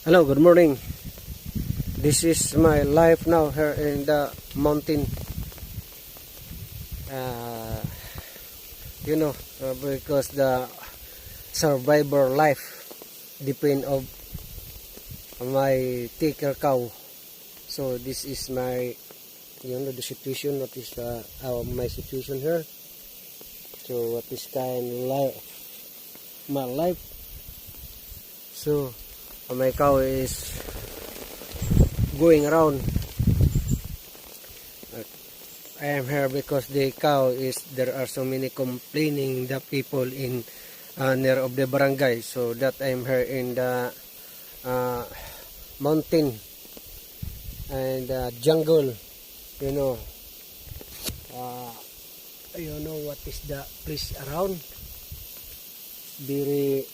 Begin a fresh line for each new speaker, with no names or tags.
Hello, good morning. This is my life now here in the mountain. Uh, because the survivor life depend of my taker cow. So this is my, the situation. What is my situation here? So what is kind of life? My life. So my cow is going around. I am here because the cow is, there are so many complaining the people in near of the barangay, so that I am here in the mountain and jungle, you know what is the place around, very